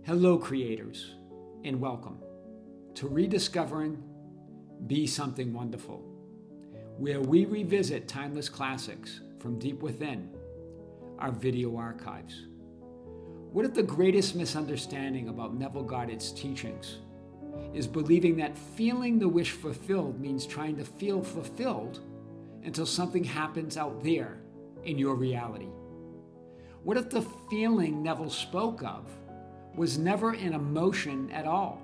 Hello, creators, and welcome to Rediscovering Be Something Wonderful, where we revisit timeless classics from deep within our video archives. What if the greatest misunderstanding about Neville Goddard's teachings is believing that feeling the wish fulfilled means trying to feel fulfilled until something happens out there in your reality? What if the feeling Neville spoke of was never an emotion at all?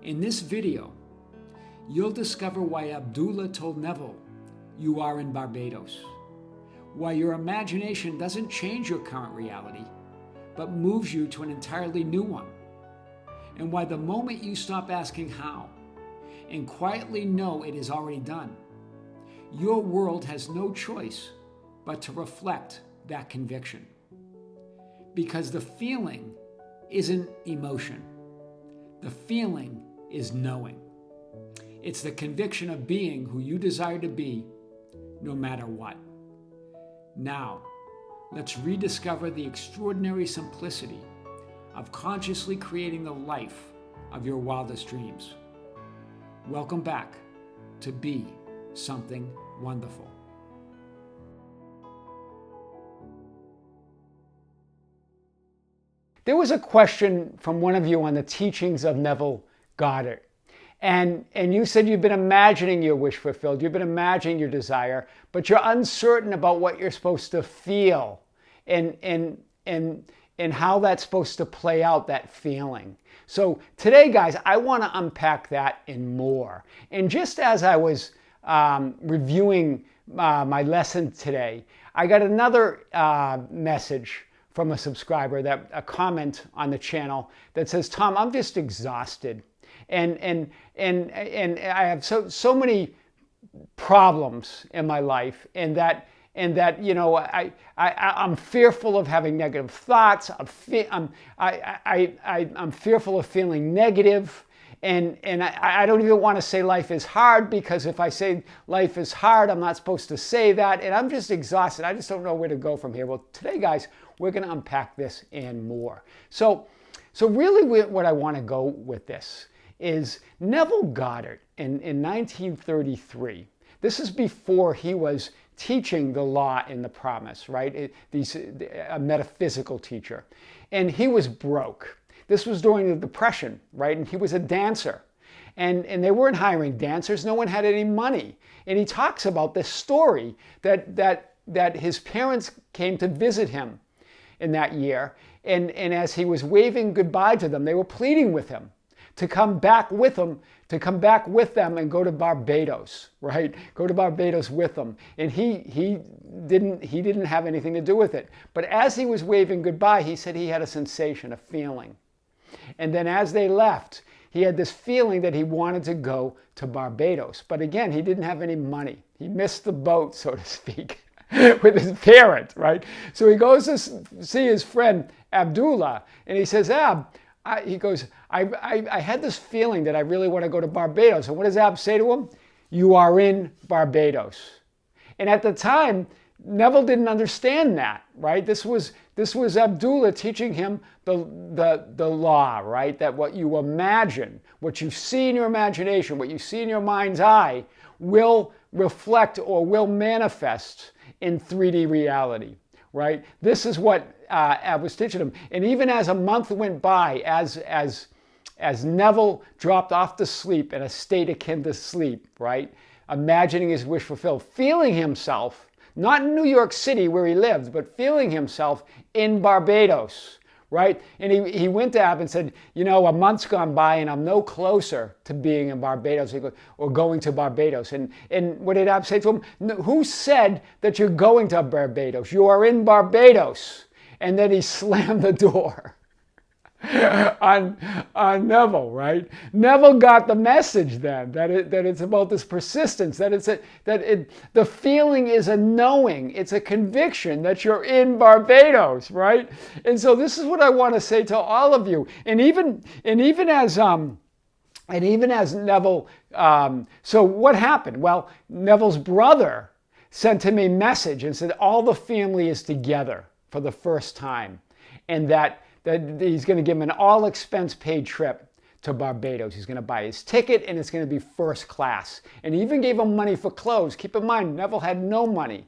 In this video, you'll discover why Abdullah told Neville, "You are in Barbados," why your imagination doesn't change your current reality, but moves you to an entirely new one, and why the moment you stop asking how and quietly know it is already done, your world has no choice but to reflect that conviction. Because the feeling isn't emotion. The feeling is knowing. It's the conviction of being who you desire to be, no matter what. Now, let's rediscover the extraordinary simplicity of consciously creating the life of your wildest dreams. Welcome back to Be Something Wonderful. There was a question from one of you on the teachings of Neville Goddard. And you said you've been imagining your wish fulfilled, you've been imagining your desire, but you're uncertain about what you're supposed to feel and how that's supposed to play out, that feeling. So today, guys, I want to unpack that and more. And just as I was reviewing my lesson today, I got another message from a subscriber, a comment on the channel that says, "Tom, I'm just exhausted, and I have so many problems in my life, and that I'm fearful of having negative thoughts. I'm fearful of feeling negative." And I don't even want to say life is hard, because if I say life is hard, I'm not supposed to say that. And I'm just exhausted. I just don't know where to go from here. Well, today, guys, we're going to unpack this and more. So really what I want to go with this is Neville Goddard in 1933. This is before he was teaching the law and the promise, right? A metaphysical teacher. And he was broke. This was during the Depression, right? And he was a dancer. And they weren't hiring dancers. No one had any money. And he talks about this story that his parents came to visit him in that year. And as he was waving goodbye to them, they were pleading with him to come back with them, and go to Barbados, right? Go to Barbados with them. And he didn't have anything to do with it. But as he was waving goodbye, he said he had a sensation, a feeling. And then as they left, he had this feeling that he wanted to go to Barbados. But again, he didn't have any money. He missed the boat, so to speak, with his parent, right? So he goes to see his friend Abdullah, and he says, I had this feeling that I really want to go to Barbados. And what does Ab say to him? "You are in Barbados." And at the time, Neville didn't understand that, right? This was Abdullah teaching him the law, right? That what you imagine, what you see in your imagination, what you see in your mind's eye, will reflect or will manifest in 3D reality, right? This is what Ab was teaching him. And even as a month went by, as Neville dropped off to sleep in a state akin to sleep, right? Imagining his wish fulfilled, feeling himself not in New York City where he lived, but feeling himself in Barbados, right? And he went to Ab and said, a month's gone by and I'm no closer to being in Barbados or going to Barbados. And what did Ab say to him? "Who said that you're going to Barbados? You are in Barbados." And then he slammed the door on Neville, right? Neville got the message then that it's about this persistence, the feeling is a knowing, it's a conviction that you're in Barbados, right? And so this is what I want to say to all of you, and even as Neville. So what happened? Well, Neville's brother sent him a message and said all the family is together for the first time, and that that he's going to give him an all-expense-paid trip to Barbados. He's going to buy his ticket, and it's going to be first class. And he even gave him money for clothes. Keep in mind, Neville had no money.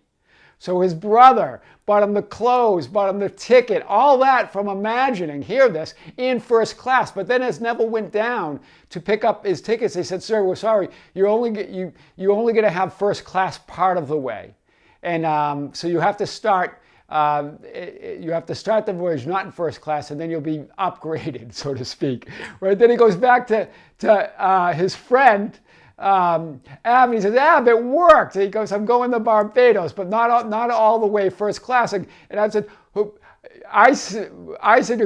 So his brother bought him the clothes, bought him the ticket, all that from imagining, hear this, in first class. But then as Neville went down to pick up his tickets, they said, "Sir, we're sorry, you're only going to have first class part of the way. And so you have to start the voyage not in first class, and then you'll be upgraded," so to speak. Right? Then he goes back to his friend, Ab, and he says, "Ab, it worked." And he goes, "I'm going to Barbados, but not all the way first class." And I said, I said,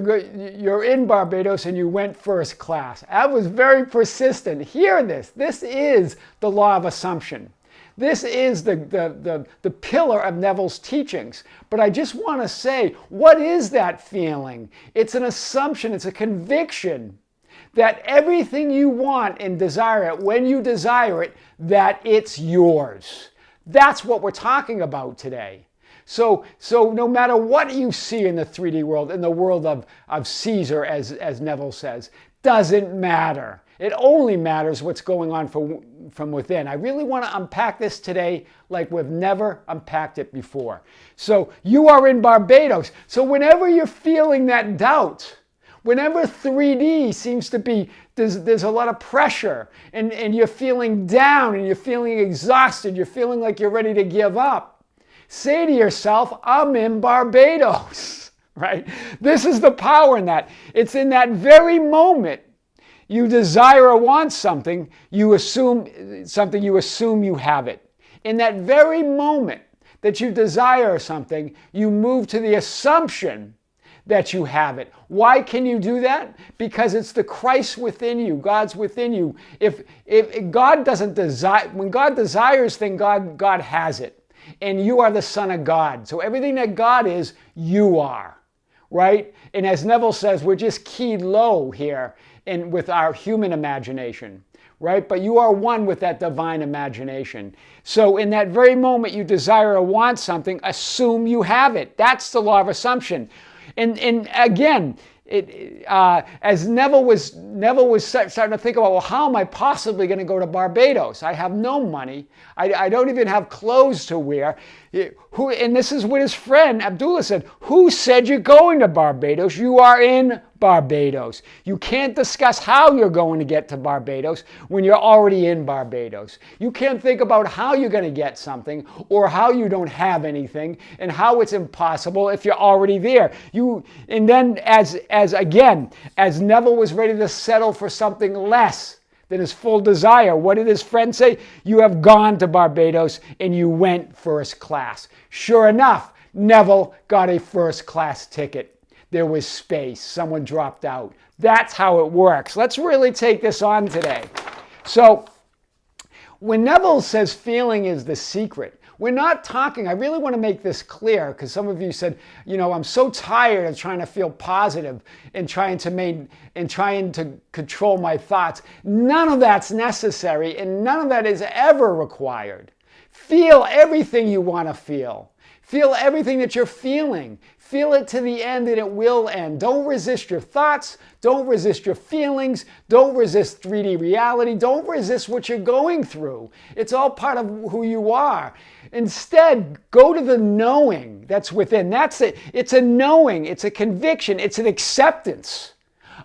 "You're in Barbados and you went first class." Ab was very persistent. Hear this. This is the law of assumption. This is the pillar of Neville's teachings. But I just want to say, what is that feeling? It's an assumption, it's a conviction that everything you want and desire it, when you desire it, that it's yours. That's what we're talking about today. So no matter what you see in the 3D world, in the world of Caesar, as Neville says, doesn't matter. It only matters what's going on from within. I really want to unpack this today like we've never unpacked it before. So you are in Barbados. So whenever you're feeling that doubt, whenever 3D seems to be, there's a lot of pressure and you're feeling down and you're feeling exhausted, you're feeling like you're ready to give up, say to yourself, "I'm in Barbados," right? This is the power in that. It's in that very moment you desire or want something, you assume you have it. In that very moment that you desire something, you move to the assumption that you have it. Why can you do that? Because it's the Christ within you, God's within you. If God doesn't desire, when God desires thing, God has it. And you are the Son of God. So everything that God is, you are. Right? And as Neville says, we're just keyed low here with our human imagination, right? But you are one with that divine imagination. So in that very moment you desire or want something, assume you have it. That's the law of assumption. And again, as Neville was starting to think about, well, how am I possibly going to go to Barbados? I have no money. I don't even have clothes to wear. And this is what his friend Abdullah said. "Who said you're going to Barbados? You are in Barbados. You can't discuss how you're going to get to Barbados when you're already in Barbados. You can't think about how you're going to get something or how you don't have anything and how it's impossible if you're already there." And then as Neville was ready to settle for something less than his full desire, what did his friend say? "You have gone to Barbados and you went first class." Sure enough, Neville got a first class ticket. There was space. Someone dropped out. That's how it works. Let's really take this on today. So when Neville says feeling is the secret, we're not talking, I really want to make this clear because some of you said, "I'm so tired of trying to feel positive and trying to control my thoughts." None of that's necessary and none of that is ever required. Feel everything you want to feel. Feel everything that you're feeling. Feel it to the end and it will end. Don't resist your thoughts. Don't resist your feelings. Don't resist 3D reality. Don't resist what you're going through. It's all part of who you are. Instead, go to the knowing that's within. That's it. It's a knowing. It's a conviction. It's an acceptance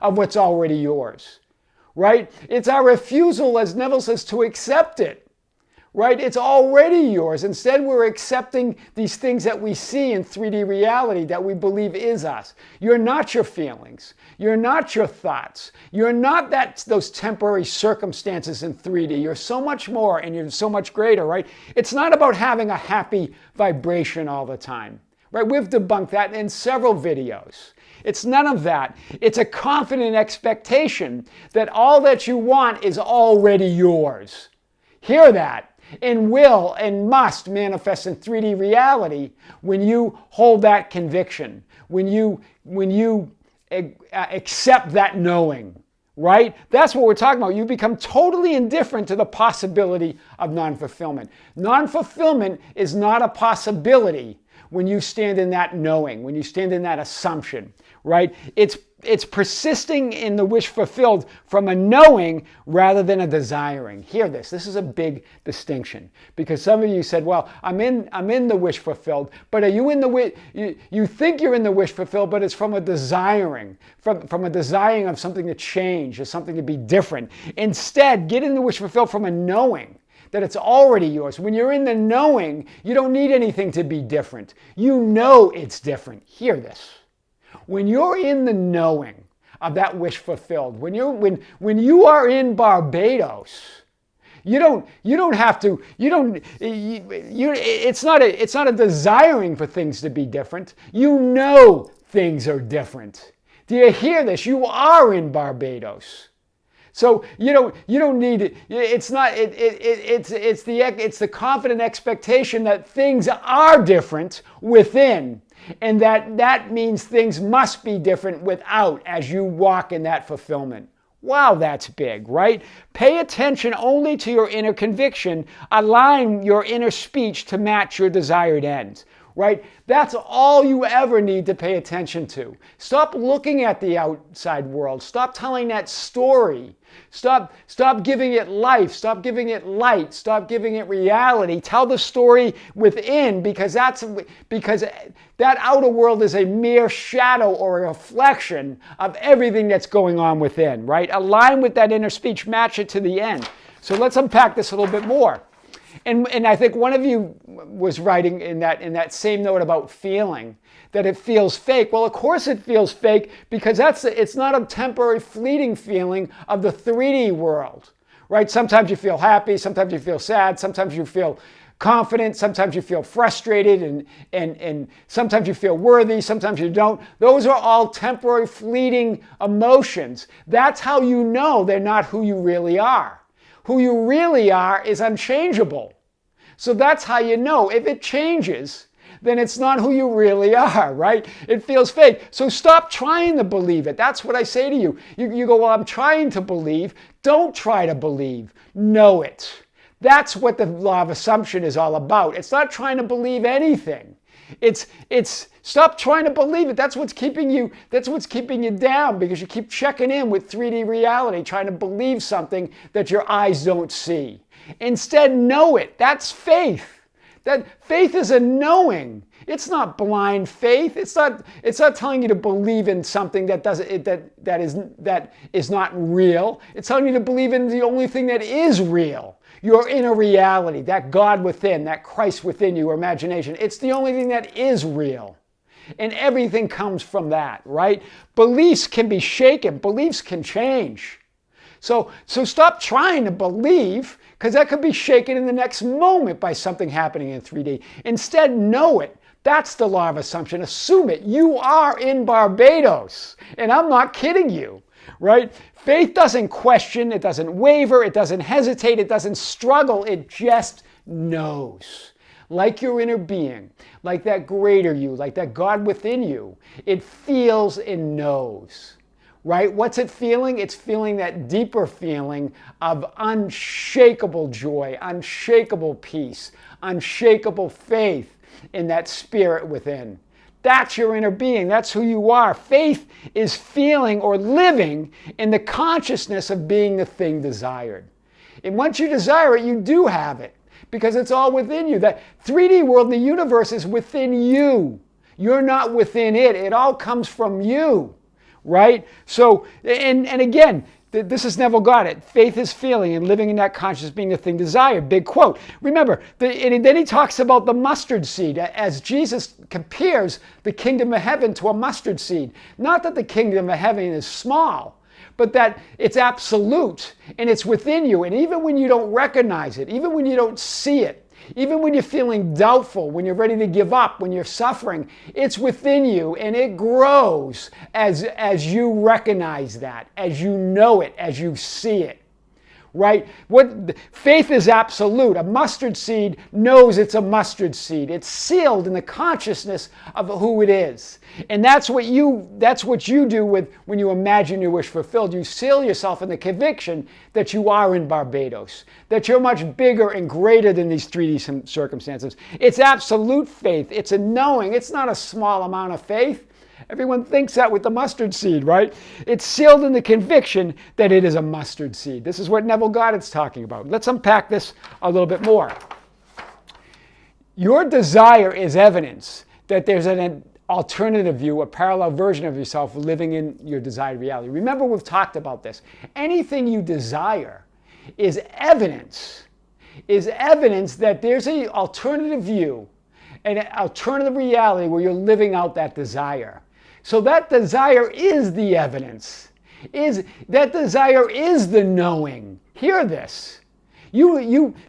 of what's already yours. Right? It's our refusal, as Neville says, to accept it. Right? It's already yours. Instead, we're accepting these things that we see in 3D reality that we believe is us. You're not your feelings. You're not your thoughts. You're not those temporary circumstances in 3D. You're so much more and you're so much greater, right? It's not about having a happy vibration all the time, right? We've debunked that in several videos. It's none of that. It's a confident expectation that all that you want is already yours. Hear that. And will and must manifest in 3D reality when you hold that conviction, when you accept that knowing, right? That's what we're talking about. You become totally indifferent to the possibility of non-fulfillment. Non-fulfillment is not a possibility when you stand in that knowing, when you stand in that assumption, right? It's persisting in the wish fulfilled from a knowing rather than a desiring. Hear this. This is a big distinction, because some of you said, well, I'm in the wish fulfilled, but are you in the wish, you think you're in the wish fulfilled, but it's from a desiring, from a desiring of something to change or something to be different. Instead, get in the wish fulfilled from a knowing that it's already yours. When you're in the knowing, you don't need anything to be different. You know it's different. Hear this. When you're in the knowing of that wish fulfilled, when you are in Barbados, it's not a desiring for things to be different. You know things are different. Do you hear this? You are in Barbados. So you don't need it. It's the confident expectation that things are different within, and that means things must be different without as you walk in that fulfillment. Wow, that's big, right? Pay attention only to your inner conviction. Align your inner speech to match your desired ends. Right? That's all you ever need to pay attention to. Stop looking at the outside world. Stop telling that story. Stop giving it life. Stop giving it light. Stop giving it reality. Tell the story within, because that outer world is a mere shadow or a reflection of everything that's going on within, right? Align with that inner speech, match it to the end. So let's unpack this a little bit more. And I think one of you was writing in that same note about feeling that it feels fake. Well, of course it feels fake, because it's not a temporary fleeting feeling of the 3D world, right? Sometimes you feel happy, sometimes you feel sad, sometimes you feel confident, sometimes you feel frustrated, and sometimes you feel worthy, sometimes you don't. Those are all temporary fleeting emotions. That's how you know they're not who you really are. Who you really are is unchangeable. So that's how you know. If it changes, then it's not who you really are, right? It feels fake. So stop trying to believe it. That's what I say to you. You go, well, I'm trying to believe. Don't try to believe. Know it. That's what the law of assumption is all about. It's not trying to believe anything. It's stop trying to believe it. That's what's keeping you down, because you keep checking in with 3D reality, trying to believe something that your eyes don't see. Instead, know it. That's faith. That faith is a knowing. It's not blind faith. It's not telling you to believe in something that is not real. It's telling you to believe in the only thing that is real. Your inner reality, that God within, that Christ within you, your imagination. It's the only thing that is real. And everything comes from that, right? Beliefs can be shaken. Beliefs can change. So stop trying to believe, because that could be shaken in the next moment by something happening in 3D. Instead, know it. That's the law of assumption. Assume it. You are in Barbados. And I'm not kidding you, right? Faith doesn't question, it doesn't waver, it doesn't hesitate, it doesn't struggle, it just knows. Like your inner being, like that greater you, like that God within you, it feels and knows, right? What's it feeling? It's feeling that deeper feeling of unshakable joy, unshakable peace, unshakable faith in that spirit within. That's your inner being. That's who you are. Faith is feeling or living in the consciousness of being the thing desired. And once you desire it, you do have it, because it's all within you. That 3D world, the universe, is within you. You're not within it. It all comes from you, right? So, and again, this is Neville Goddard. Faith is feeling and living in that consciousness being the thing desired. Big quote. Remember, and then he talks about the mustard seed as Jesus compares the kingdom of heaven to a mustard seed. Not that the kingdom of heaven is small, but that it's absolute and it's within you. And even when you don't recognize it, even when you don't see it, even when you're feeling doubtful, when you're ready to give up, when you're suffering, it's within you, and it grows as you recognize that, as you know it, as you see it. right? Faith is absolute. A mustard seed knows it's a mustard seed. It's sealed in the consciousness of who it is. And that's what you do when you imagine your wish fulfilled. You seal yourself in the conviction that you are in Barbados, that you're much bigger and greater than these 3D circumstances. It's absolute faith. It's a knowing. It's not a small amount of faith. Everyone thinks that with the mustard seed, right? It's sealed in the conviction that it is a mustard seed. This is what Neville Goddard's talking about. Let's unpack this a little bit more. Your desire is evidence that there's an alternative view, a parallel version of yourself living in your desired reality. Remember, we've talked about this. Anything you desire is evidence that there's an alternative view, an alternative reality where you're living out that desire. So that desire is the evidence. That desire is the knowing. Hear this.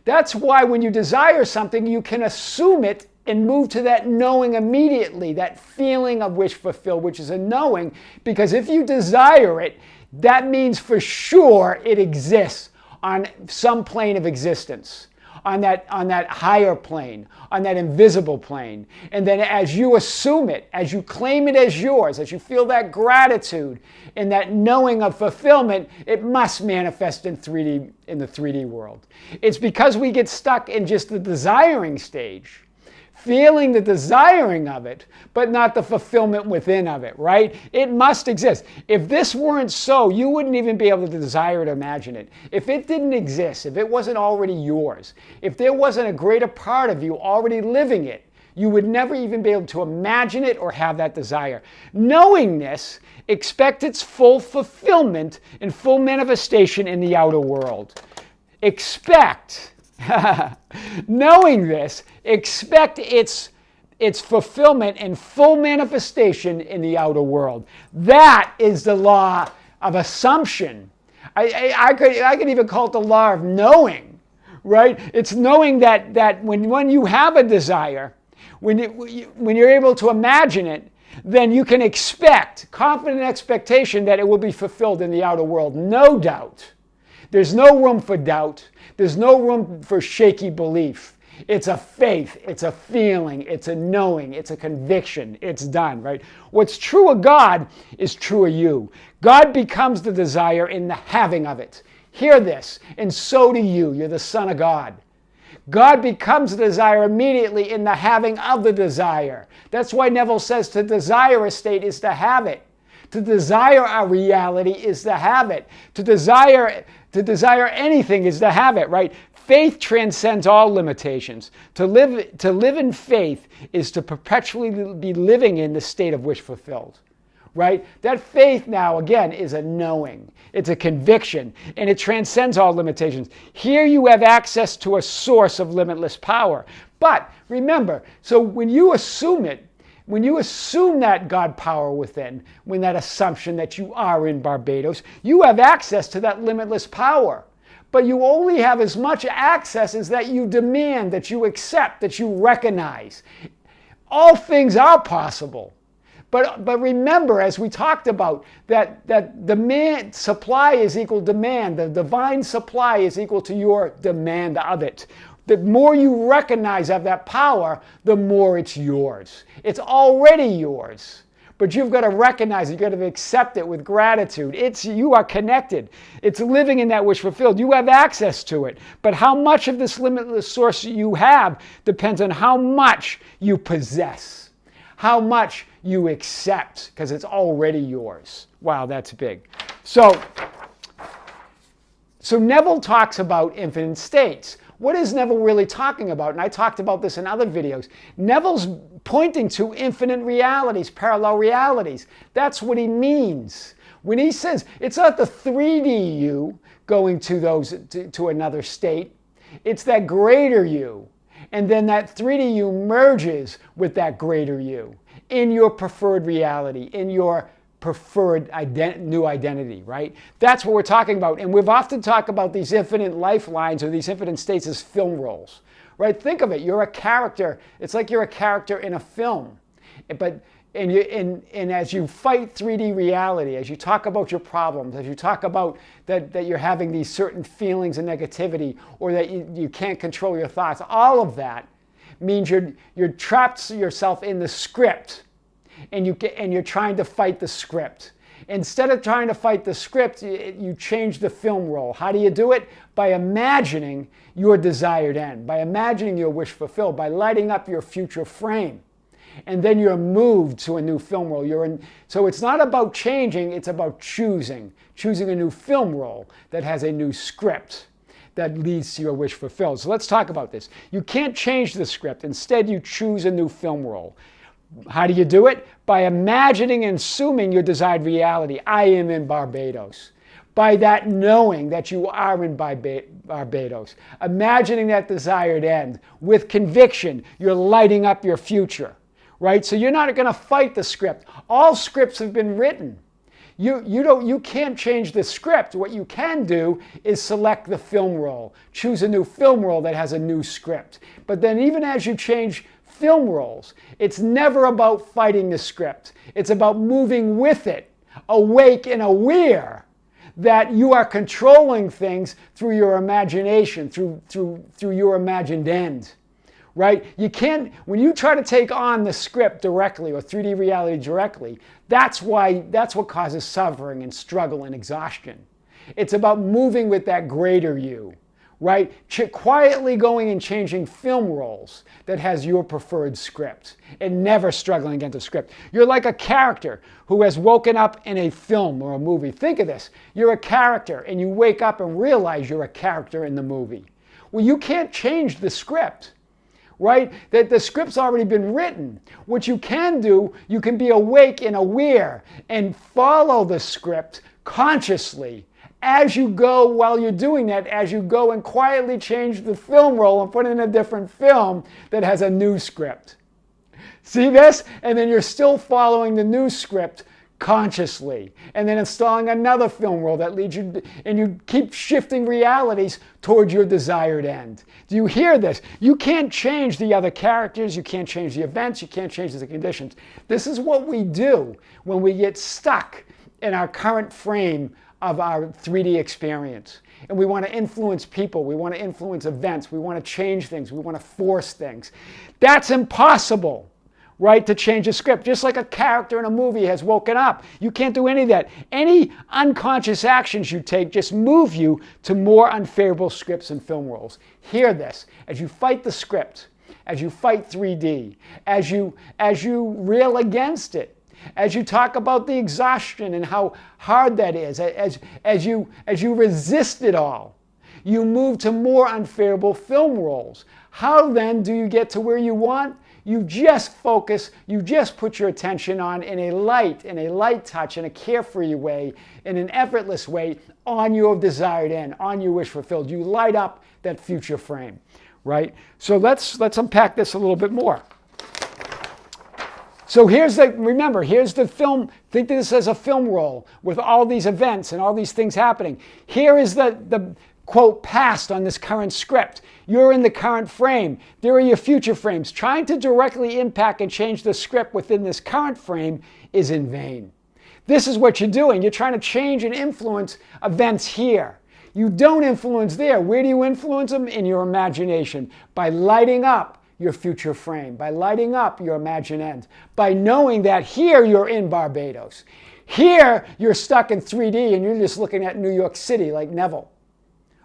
That's why when you desire something, you can assume it and move to that knowing immediately, that feeling of wish fulfilled, which is a knowing, because if you desire it, that means for sure it exists on some plane of existence. On that higher plane, on that invisible plane. And then as you assume it, as you claim it as yours, as you feel that gratitude and that knowing of fulfillment, it must manifest in the 3D world. It's because we get stuck in just the desiring stage, feeling the desiring of it, but not the fulfillment within of it, right? It must exist. If this weren't so, you wouldn't even be able to desire to imagine it. If it didn't exist, if it wasn't already yours, if there wasn't a greater part of you already living it, you would never even be able to imagine it or have that desire. Knowing this, expect its full fulfillment and full manifestation in the outer world. Knowing this, expect its fulfillment and full manifestation in the outer world. That is the law of assumption. I could even call it the law of knowing, right? It's knowing that when you have a desire, when you're able to imagine it, then you can expect, confident expectation that it will be fulfilled in the outer world. No doubt. There's no room for doubt. There's no room for shaky belief. It's a faith, it's a feeling, it's a knowing, it's a conviction. It's done, right? What's true of God is true of you. God becomes the desire in the having of it. Hear this, and so do you. You're the Son of God. God becomes the desire immediately in the having of the desire. That's why Neville says to desire a state is to have it. To desire a reality is to have it. To desire anything is to have it, right? Faith transcends all limitations. To live in faith is to perpetually be living in the state of wish fulfilled, right? That faith now, again, is a knowing. It's a conviction, and it transcends all limitations. Here you have access to a source of limitless power. But remember, so when you assume it, when you assume that God power within, when that assumption that you are in Barbados, you have access to that limitless power. But you only have as much access as that you demand, that you accept, that you recognize. All things are possible. But remember, as we talked about, that demand, supply is equal demand. The divine supply is equal to your demand of it. The more you recognize of that power, the more it's yours. It's already yours. But you've got to recognize it. You've got to accept it with gratitude. You are connected. It's living in that wish fulfilled. You have access to it. But how much of this limitless source you have depends on how much you possess, how much you accept, because it's already yours. Wow, that's big. So Neville talks about infinite states. What is Neville really talking about? And I talked about this in other videos. Neville's pointing to infinite realities, parallel realities. That's what he means. When he says it's not the 3D you going to another state, it's that greater you. And then that 3D you merges with that greater you in your preferred reality, in your preferred new identity, right? That's what we're talking about. And we've often talked about these infinite lifelines or these infinite states as film rolls, right? Think of it. You're a character. It's like you're a character in a film. But And as you fight 3D reality, as you talk about your problems, as you talk about that you're having these certain feelings of negativity, or that you can't control your thoughts, all of that means you're trapped yourself in the script, and you're trying to fight the script. Instead of trying to fight the script, you change the film role. How do you do it? By imagining your desired end, by imagining your wish fulfilled, by lighting up your future frame. And then you're moved to a new film role. So it's not about changing, it's about choosing a new film role that has a new script that leads to your wish fulfilled. So let's talk about this. You can't change the script. Instead, you choose a new film role. How do you do it? By imagining and assuming your desired reality. I am in Barbados. By that knowing that you are in Barbados. Imagining that desired end. With conviction, you're lighting up your future. Right? So you're not going to fight the script. All scripts have been written. You can't change the script. What you can do is select the film role. Choose a new film role that has a new script. But then even as you change film roles, it's never about fighting the script. It's about moving with it, awake and aware that you are controlling things through your imagination, through your imagined end. Right? You can't, when you try to take on the script directly or 3D reality directly, that's what causes suffering and struggle and exhaustion. It's about moving with that greater you, right? Quietly going and changing film roles that has your preferred script and never struggling against a script. You're like a character who has woken up in a film or a movie. Think of this. You're a character and you wake up and realize you're a character in the movie. Well, you can't change the script. Right? That the script's already been written. What you can do, you can be awake and aware and follow the script consciously as you go. While you're doing that, as you go and quietly change the film role and put in a different film that has a new script. See this? And then you're still following the new script consciously, and then installing another film role that leads you, and you keep shifting realities towards your desired end. Do you hear this? You can't change the other characters, you can't change the events, you can't change the conditions. This is what we do when we get stuck in our current frame of our 3D experience. And we want to influence people, we want to influence events, we want to change things, we want to force things. That's impossible. Right, to change a script. Just like a character in a movie has woken up. You can't do any of that. Any unconscious actions you take just move you to more unfavorable scripts and film roles. Hear this. As you fight the script, as you fight 3D, as you rail against it, as you talk about the exhaustion and how hard that is, as you resist it all, you move to more unfavorable film roles. How then do you get to where you want? You just focus, you just put your attention on in a light touch, in a carefree way, in an effortless way, on your desired end, on your wish fulfilled. You light up that future frame, right? So let's unpack this a little bit more. So remember, here's the film. Think of this as a film roll with all these events and all these things happening. Here is the quote, past on this current script. You're in the current frame. There are your future frames. Trying to directly impact and change the script within this current frame is in vain. This is what you're doing. You're trying to change and influence events here. You don't influence there. Where do you influence them? In your imagination. By lighting up your future frame. By lighting up your imagined end. By knowing that here you're in Barbados. Here you're stuck in 3D and you're just looking at New York City like Neville.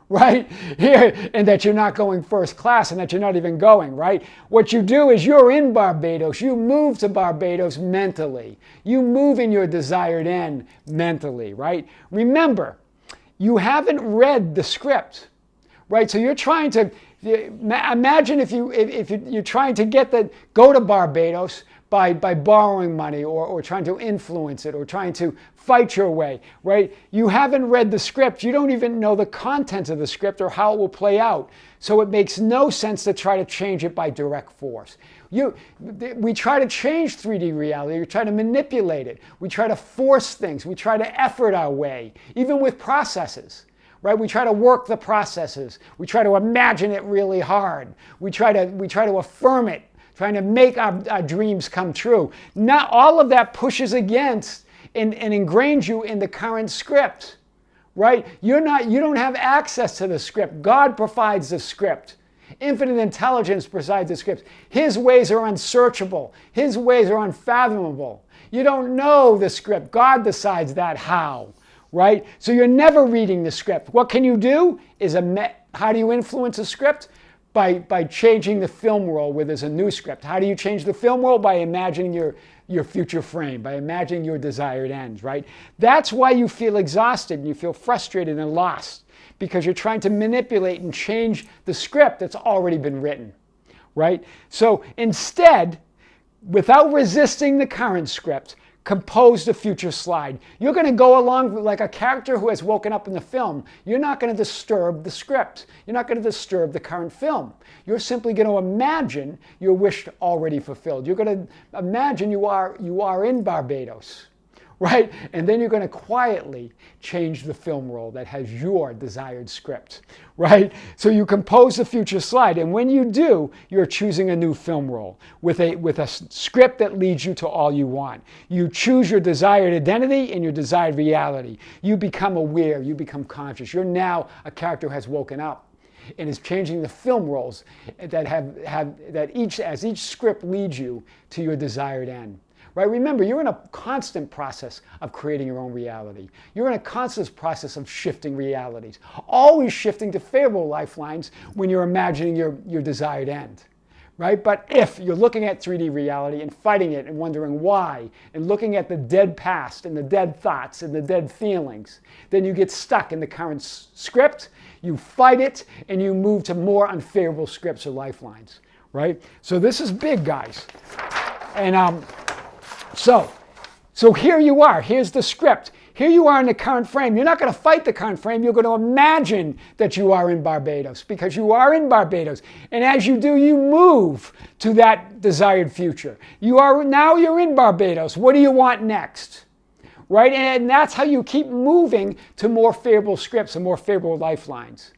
Right? Here, and that you're not going first class and that you're not even going, right? What you do is you're in Barbados. You move to Barbados mentally. You move in your desired end mentally, right? Remember, you haven't read the script, right? So you're trying to, imagine if you're trying to go to Barbados by borrowing money or trying to influence it or trying to fight your way, right? You haven't read the script. You don't even know the content of the script or how it will play out. So it makes no sense to try to change it by direct force. We try to change 3D reality. We try to manipulate it. We try to force things. We try to effort our way, even with processes. Right? We try to work the processes. We try to imagine it really hard. We try to affirm it trying to make our dreams come true. Not all of that pushes against and ingrains you in the current script, right? You don't have access to the script. God provides the script. Infinite intelligence provides the script. His ways are unsearchable. His ways are unfathomable. You don't know the script. God decides that how, right? So you're never reading the script. What can you do how do you influence a script? By changing the film roll where there's a new script. How do you change the film roll? By imagining your future frame, by imagining your desired ends, right? That's why you feel exhausted and you feel frustrated and lost, because you're trying to manipulate and change the script that's already been written, right? So instead, without resisting the current script, compose the future slide. You're going to go along like a character who has woken up in the film. You're not going to disturb the script. You're not going to disturb the current film. You're simply going to imagine your wish already fulfilled. You're going to imagine you are in Barbados, right? And then you're going to quietly change the film roll that has your desired script, right? So you compose the future slide, and when you do, you're choosing a new film roll with a script that leads you to all you want. You choose your desired identity and your desired reality. You become aware, you become conscious. You're now a character who has woken up and is changing the film rolls as each script leads you to your desired end. Right? Remember, you're in a constant process of creating your own reality. You're in a constant process of shifting realities, always shifting to favorable lifelines when you're imagining your desired end. Right? But if you're looking at 3D reality and fighting it and wondering why, and looking at the dead past and the dead thoughts and the dead feelings, then you get stuck in the current script, you fight it, and you move to more unfavorable scripts or lifelines. Right? So this is big, guys. And So here you are. Here's the script. Here you are in the current frame. You're not going to fight the current frame. You're going to imagine that you are in Barbados, because you are in Barbados. And as you do, you move to that desired future. Now you're in Barbados. What do you want next? Right? And that's how you keep moving to more favorable scripts and more favorable lifelines.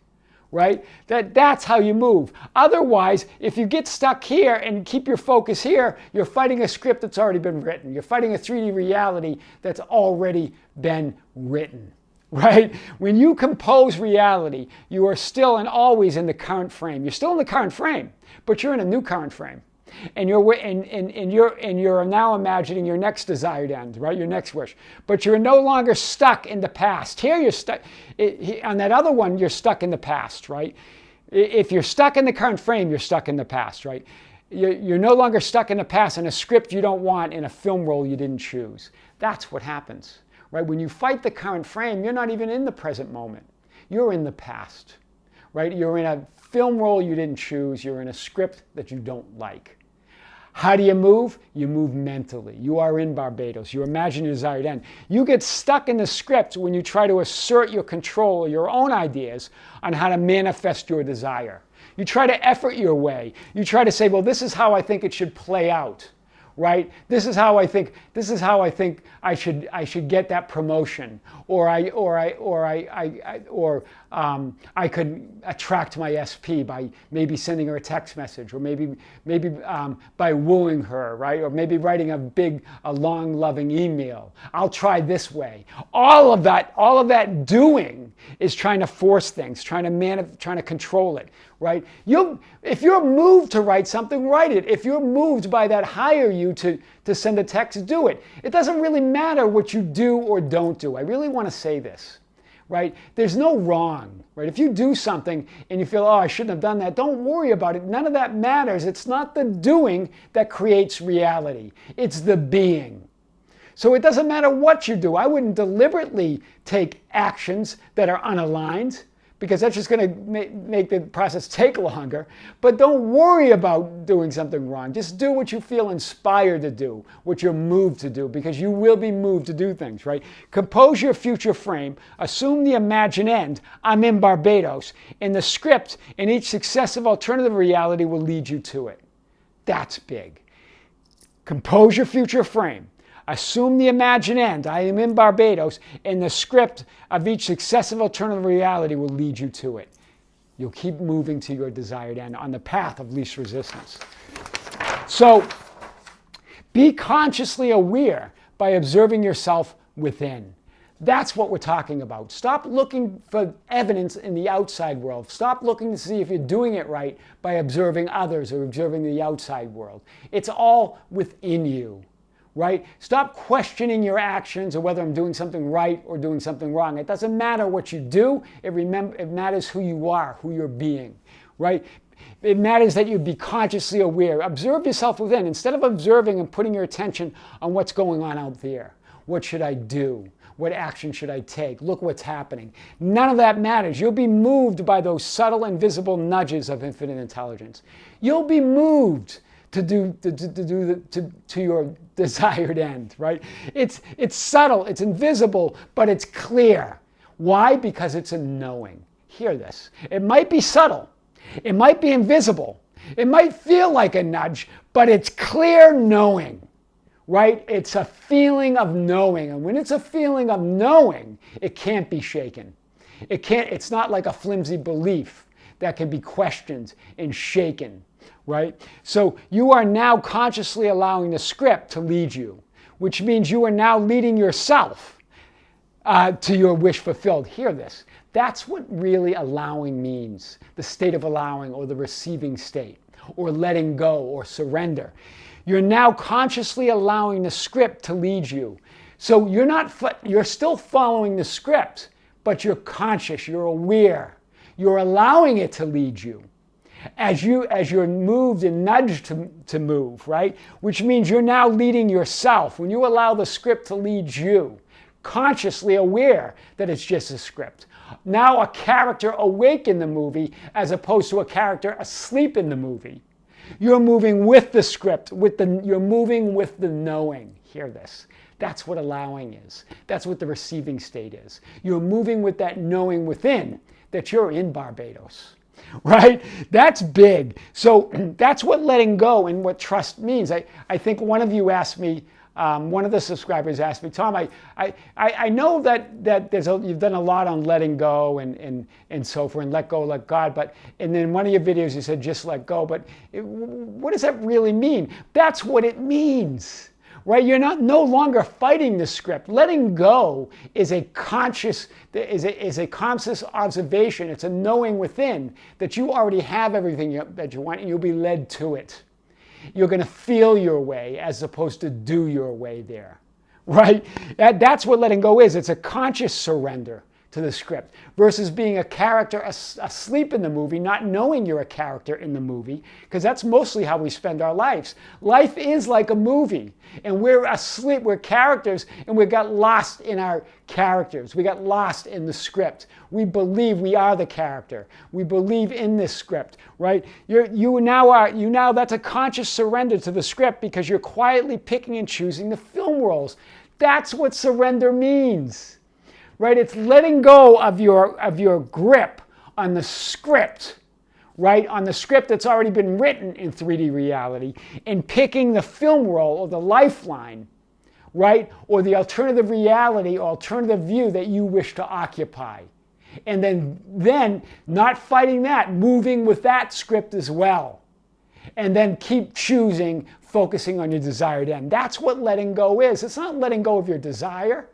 Right? That's how you move. Otherwise, if you get stuck here and keep your focus here, you're fighting a script that's already been written. You're fighting a 3D reality that's already been written. Right? When you compose reality, you are still and always in the current frame. You're still in the current frame, but you're in a new current frame. And you're now imagining your next desired end, right? Your next wish. But you're no longer stuck in the past. Here you're stuck. On that other one, you're stuck in the past, right? If you're stuck in the current frame, you're stuck in the past, right? You're no longer stuck in the past in a script you don't want, in a film role you didn't choose. That's what happens, right? When you fight the current frame, you're not even in the present moment. You're in the past, right? You're in a film role you didn't choose. You're in a script that you don't like. How do you move? You move mentally. You are in Barbados. You imagine your desired end. You get stuck in the script when you try to assert your control or your own ideas on how to manifest your desire. You try to effort your way. You try to say, well, this is how I think it should play out. Right? This is how I think I should get that promotion, or I could attract my SP by maybe sending her a text message, or maybe by wooing her, right? Or maybe writing a long, loving email. I'll try this way. All of that doing is trying to force things, trying to control it, right? If you're moved to write something, write it. If you're moved by that higher you to send a text, do it. It doesn't really matter what you do or don't do. I really want to say this, right? There's no wrong, right? If you do something and you feel, oh, I shouldn't have done that, don't worry about it. None of that matters. It's not the doing that creates reality. It's the being. So it doesn't matter what you do. I wouldn't deliberately take actions that are unaligned, because that's just going to make the process take longer. But don't worry about doing something wrong. Just do what you feel inspired to do, what you're moved to do, because you will be moved to do things, right? Compose your future frame, assume the imagined end, I'm in Barbados, and the script in each successive alternative reality will lead you to it. That's big. Compose your future frame. Assume the imagined end, I am in Barbados, and the script of each successive alternative reality will lead you to it. You'll keep moving to your desired end on the path of least resistance. So be consciously aware by observing yourself within. That's what we're talking about. Stop looking for evidence in the outside world. Stop looking to see if you're doing it right by observing others or observing the outside world. It's all within you, right? Stop questioning your actions or whether I'm doing something right or doing something wrong. It doesn't matter what you do. It matters who you are, who you're being, right? It matters that you be consciously aware. Observe yourself within. Instead of observing and putting your attention on what's going on out there. What should I do? What action should I take? Look what's happening. None of that matters. You'll be moved by those subtle, invisible nudges of infinite intelligence. You'll be moved to your desired end, right? It's subtle, it's invisible, but it's clear. Why? Because it's a knowing. Hear this. It might be subtle. It might be invisible. It might feel like a nudge, but it's clear knowing. Right? It's a feeling of knowing. And when it's a feeling of knowing, it can't be shaken. It's not like a flimsy belief that can be questioned and shaken, right? So you are now consciously allowing the script to lead you, which means you are now leading yourself to your wish fulfilled. Hear this. That's what really allowing means, the state of allowing or the receiving state, or letting go or surrender. You're now consciously allowing the script to lead you. So you're still following the script, but you're conscious, you're aware. You're allowing it to lead you as you're moved and nudged to move, right? Which means you're now leading yourself. When you allow the script to lead you, consciously aware that it's just a script. Now a character awake in the movie as opposed to a character asleep in the movie. You're moving with the script, you're moving with the knowing. Hear this. That's what allowing is. That's what the receiving state is. You're moving with that knowing within that you're in Barbados, right? That's big. So that's what letting go and what trust means. I think one of you asked me, one of the subscribers asked me, Tom, I know that you've done a lot on letting go and so forth, and let go, let God, and then one of your videos you said just let go, but what does that really mean? That's what it means, right? You're no longer fighting the script. Letting go is a conscious observation. It's a knowing within that you already have everything that you want, and you'll be led to it. You're going to feel your way as opposed to do your way there, right? That's what letting go is. It's a conscious surrender to the script versus being a character asleep in the movie, not knowing you're a character in the movie, because that's mostly how we spend our lives. Life is like a movie, and we're asleep, we're characters, and we got lost in our characters. We got lost in the script. We believe we are the character. We believe in this script, right? You now that's a conscious surrender to the script because you're quietly picking and choosing the film roles. That's what surrender means. Right? It's letting go of your grip on the script, right? On the script that's already been written in 3D reality and picking the film role or the lifeline, right? Or the alternative reality, alternative view that you wish to occupy. And then not fighting that, moving with that script as well. And then keep choosing, focusing on your desired end. That's what letting go is. It's not letting go of your desire.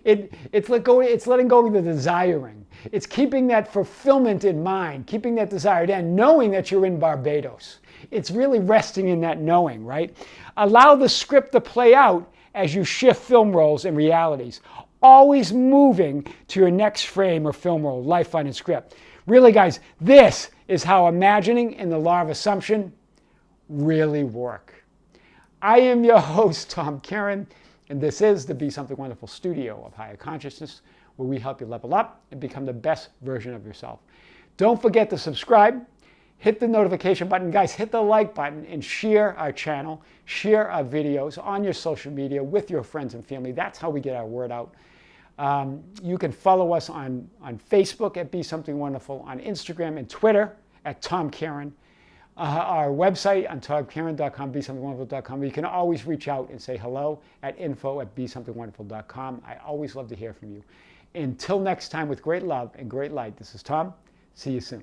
It's letting go of the desiring. It's keeping that fulfillment in mind, keeping that desired end, knowing that you're in Barbados. It's really resting in that knowing, right? Allow the script to play out as you shift film roles and realities, always moving to your next frame or film role, lifeline and script. Really, guys, this is how imagining and the law of assumption really work. I am your host, Tom Kearin. And this is the Be Something Wonderful studio of higher consciousness, where we help you level up and become the best version of yourself. Don't forget to subscribe, hit the notification button. Guys, hit the like button and share our channel, share our videos on your social media with your friends and family. That's how we get our word out. You can follow us on Facebook at Be Something Wonderful, on Instagram and Twitter at Tom Kearin. Our website on tomkearin.com, besomethingwonderful.com. You can always reach out and say hello at info@besomethingwonderful.com. I always love to hear from you. Until next time, with great love and great light, this is Tom. See you soon.